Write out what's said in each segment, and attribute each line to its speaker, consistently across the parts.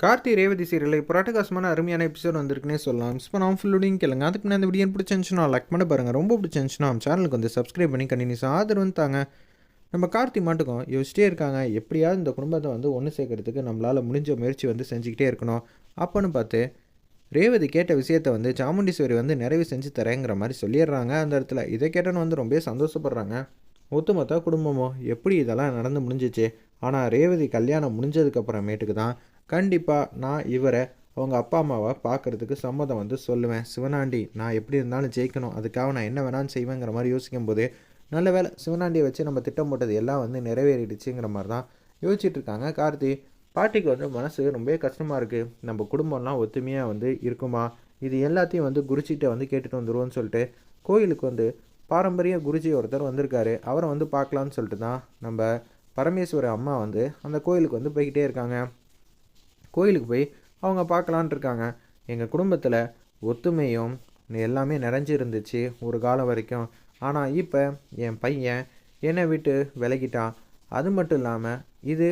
Speaker 1: Karthi Revathi serial இப்போ ராட்டகாசமான அருமையான episode வந்திருக்குன்னே சொல்லலாம். மிஸ் பண்ணாமல் ஃபுல்லோடையும் கேளுங்க. அதுக்கு நான் இந்த வீடியோ பிடிச்சிருந்துச்சுன்னா லைக் பண்ண பாருங்கள். ரொம்ப பிடிச்சிருந்துச்சுன்னா நம்ம சேனலுக்கு வந்து சப்ஸ்கிரைப் பண்ணி கண்டினியூஸ் ஆதரவு தாங்க. நம்ம கார்த்தி மாட்டுக்கும் யோசிச்சிட்டே இருக்காங்க, எப்படியாவது இந்த குடும்பத்தை வந்து ஒன்று சேர்க்கறதுக்கு நம்மளால் முடிஞ்ச முயற்சி வந்து செஞ்சுக்கிட்டே இருக்கணும். அப்போன்னு பார்த்து ரேவதி கேட்ட விஷயத்த வந்து சாமுண்டீஸ்வரி வந்து நிறைவு செஞ்சு தரேங்கிற மாதிரி சொல்லிடுறாங்க. அந்த இடத்துல இதை கேட்டோன்னு வந்து ரொம்ப சந்தோஷப்படுறாங்க. ஒட்டுமொத்த குடும்பமோ எப்படி இதெல்லாம் நடந்து முடிஞ்சிச்சு. ஆனால் ரேவதி கல்யாணம் முடிஞ்சதுக்கப்புறமேட்டுக்கு தான் கண்டிப்பாக நான் இவரை அவங்க அப்பா அம்மாவை பார்க்குறதுக்கு சம்மதம் வந்து சொல்லுவேன். சிவனாண்டி நான் எப்படி இருந்தாலும் ஜெயிக்கணும், அதுக்காக நான் என்ன வேணாலும் செய்வேங்கிற மாதிரி யோசிக்கும்போது நல்ல வேலை சிவனாண்டியை வச்சு நம்ம திட்டம் போட்டது எல்லாம் வந்து நிறைவேறிடுச்சுங்கிற மாதிரி தான் யோசிச்சுட்டு இருக்காங்க கார்த்தி. பாட்டிக்கு வந்து மனசு ரொம்ப கஷ்டமாக இருக்குது. நம்ம குடும்பம்லாம் ஒத்துமையாக வந்து இருக்குமா, இது எல்லாத்தையும் வந்து குருஜிகிட்ட வந்து கேட்டுட்டு வந்துடுவோன்னு சொல்லிட்டு கோயிலுக்கு வந்து பாரம்பரிய குருஜி ஒருத்தர் வந்திருக்காரு. அவரை வந்து பார்க்கலான்னு சொல்லிட்டு தான் நம்ம பரமேஸ்வர அம்மா வந்து அந்த கோயிலுக்கு வந்து போய்கிட்டே இருக்காங்க. கோயிலுக்கு போய் அவங்க பார்க்கலான் இருக்காங்க. எங்கள் குடும்பத்தில் ஒத்துமையும் எல்லாமே நிறைஞ்சு இருந்துச்சு ஒரு காலம் வரைக்கும். ஆனால் இப்போ என் பையன் என்னை விட்டு விலகிட்டான். அது மட்டும் இல்லாமல் இது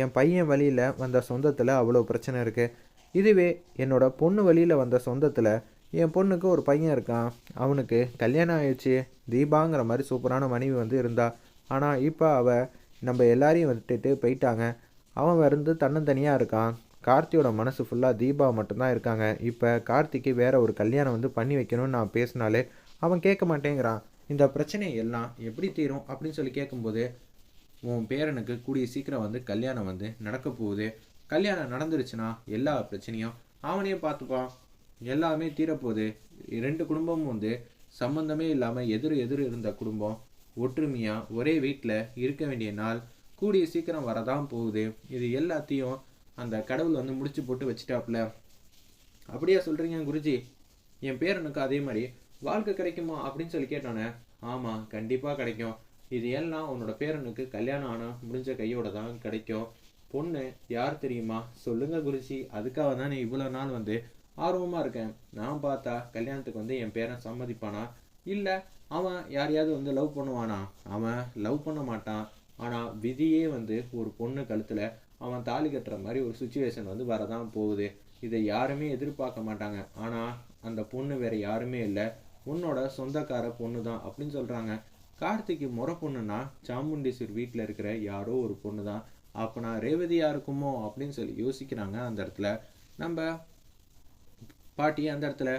Speaker 1: என் பையன் வழியில் வந்த சொந்தத்தில் அவ்வளோ பிரச்சனை இருக்குது. இதுவே என்னோட பொண்ணு வழியில் வந்த சொந்தத்தில் என் பொண்ணுக்கு ஒரு பையன் இருக்கான். அவனுக்கு கல்யாணம் ஆயிடுச்சு. தீபாங்கிற மாதிரி சூப்பரான மனைவி வந்து இருந்தா. ஆனால் இப்போ அவள் நம்ம எல்லாரையும் விட்டுட்டு போயிட்டாங்க. அவன் வந்து தன்னந்தனியாக இருக்கான். கார்த்தியோட மனசு ஃபுல்லாக தீபா மட்டும்தான் இருக்காங்க. இப்போ கார்த்திக்கு வேற ஒரு கல்யாணம் வந்து பண்ணி வைக்கணும்னு நான் பேசினாலே அவன் கேட்க மாட்டேங்கிறான். இந்த பிரச்சனை எல்லாம் எப்படி தீரும் அப்படின்னு சொல்லி கேட்கும்போது, உன் பேரனுக்கு கூடிய சீக்கிரம் வந்து கல்யாணம் வந்து நடக்க போகுது. கல்யாணம் நடந்துருச்சுன்னா எல்லா பிரச்சனையும் அவனே பார்த்துப்பான். எல்லாமே தீரப்போகுது. ரெண்டு குடும்பமும் வந்து சம்மந்தமே இல்லாமல் எதிர் இருந்த குடும்பம் ஒற்றுமையாக ஒரே வீட்டில் இருக்க வேண்டிய நாள் கூடிய சீக்கிரம் வரதான் போகுது. இது எல்லாத்தையும் அந்த கடவுள் வந்து முடிச்சு போட்டு வச்சுட்டாப்புல. அப்படியா சொல்கிறீங்க குருஜி? என் பேரனுக்கு அதே மாதிரி வாழ்க்கை கிடைக்குமா அப்படின்னு சொல்லி கேட்டோன்னே, ஆமாம் கண்டிப்பாக கிடைக்கும். இது எல்லாம் உன்னோட பேரனுக்கு கல்யாணம் ஆனால் முடிஞ்ச கையோட தான் கிடைக்கும். பொண்ணு யார் தெரியுமா? சொல்லுங்க குருஜி, அதுக்காக தான் நீ இவ்வளோ நாள் வந்து ஆர்வமாக இருக்கேன். நான் பார்த்தா கல்யாணத்துக்கு வந்து என் பேரன் சம்மதிப்பானா, இல்லை அவன் யாரையாவது வந்து லவ் பண்ணுவானா? அவன் லவ் பண்ண மாட்டான். ஆனால் விதியே வந்து ஒரு பொண்ணு கழுத்தில் அவன் தாலி கட்டுற மாதிரி ஒரு சுச்சுவேஷன் வந்து வரதான் போகுது. இதை யாருமே எதிர்பார்க்க மாட்டாங்க. ஆனால் அந்த பொண்ணு வேற யாருமே இல்லை, உன்னோட சொந்தக்கார பொண்ணு தான் அப்படின்னு சொல்கிறாங்க. கார்த்திக்கு முறை பொண்ணுன்னா சாமுண்டீஸ்வர் வீட்டில் இருக்கிற யாரோ ஒரு பொண்ணு தான். அப்போ நான் ரேவதியா இருக்குமோ அப்படின்னு சொல்லி யோசிக்கிறாங்க. அந்த இடத்துல நம்ம பாட்டி அந்த இடத்துல,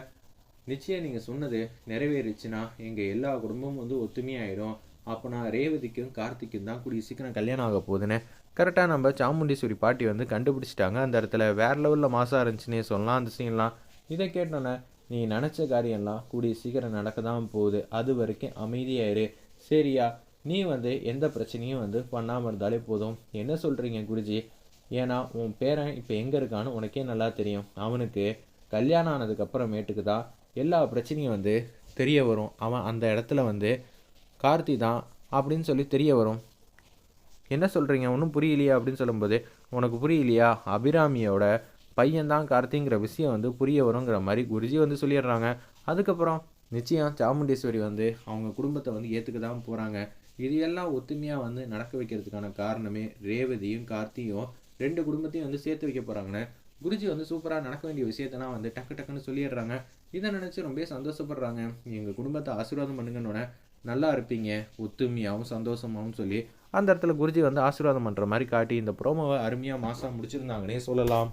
Speaker 1: நிச்சயம் நீங்கள் சொன்னது நிறைவேறிச்சுன்னா எங்கள் எல்லா குடும்பமும் வந்து ஒத்துமையாயிரும். அப்போ நான் ரேவதிக்கும் கார்த்திக்கும் தான் கூடிய சீக்கிரம் கல்யாணம் ஆக போகுதுன்னு கரெக்டாக நம்ம சாமுண்டீஸ்வரி பாட்டி வந்து கண்டுபிடிச்சிட்டாங்க. அந்த இடத்துல வேறு லெவலில் மாசாக இருந்துச்சுன்னே சொல்லலாம் அந்த சீன்லாம். இதை கேட்டோன்னே, நீ நினச்ச காரியம்லாம் கூடிய சீக்கிரம் நடக்க தான் போகுது, அது வரைக்கும் அமைதியாயிரு சரியா? நீ வந்து எந்த பிரச்சனையும் வந்து பண்ணாமல் இருந்தாலே போதும். என்ன சொல்கிறீங்க குருஜி? ஏன்னா உன் பேரன் இப்போ எங்கே இருக்கான்னு உனக்கே நல்லா தெரியும். அவனுக்கு கல்யாணம் ஆனதுக்கப்புறமேட்டுக்கு தான் எல்லா பிரச்சனையும் வந்து தெரிய வரும். அவன் அந்த இடத்துல வந்து கார்த்தி தான் அப்படின்னு சொல்லி தெரிய வரும். என்ன சொல்கிறீங்க, ஒன்றும் புரியலையா அப்படின்னு சொல்லும்போது, உனக்கு புரியலையா, அபிராமியோட பையன்தான் கார்த்திங்கிற விஷயம் வந்து புரிய வருங்கிற மாதிரி குருஜி வந்து சொல்லிடுறாங்க. அதுக்கப்புறம் நிச்சயம் சாமுண்டீஸ்வரி வந்து அவங்க குடும்பத்தை வந்து ஏற்றுக்க தான் போகிறாங்க. இது எல்லாம் ஒத்துமையாக வந்து நடக்க வைக்கிறதுக்கான காரணமே ரேவதியும் கார்த்தியும் ரெண்டு குடும்பத்தையும் வந்து சேர்த்து வைக்க போகிறாங்கன்னு குருஜி வந்து சூப்பராக நடக்க வேண்டிய விஷயத்தெல்லாம் வந்து டக்கு டக்குன்னு சொல்லிடுறாங்க. இதை நினச்சி ரொம்ப சந்தோஷப்படுறாங்க. எங்கள் குடும்பத்தை ஆசீர்வாதம் பண்ணுங்கன்னொன்னே, நல்லா இருப்பீங்க ஒத்துமையாகவும் சந்தோஷமாகவும் சொல்லி அந்த இடத்துல குருஜி வந்து ஆசீர்வாதம் பண்ணுற மாதிரி காட்டி இந்த ப்ரோமோவை அருமையாக மாசாக முடிச்சிருந்தாங்கன்னே சொல்லலாம்.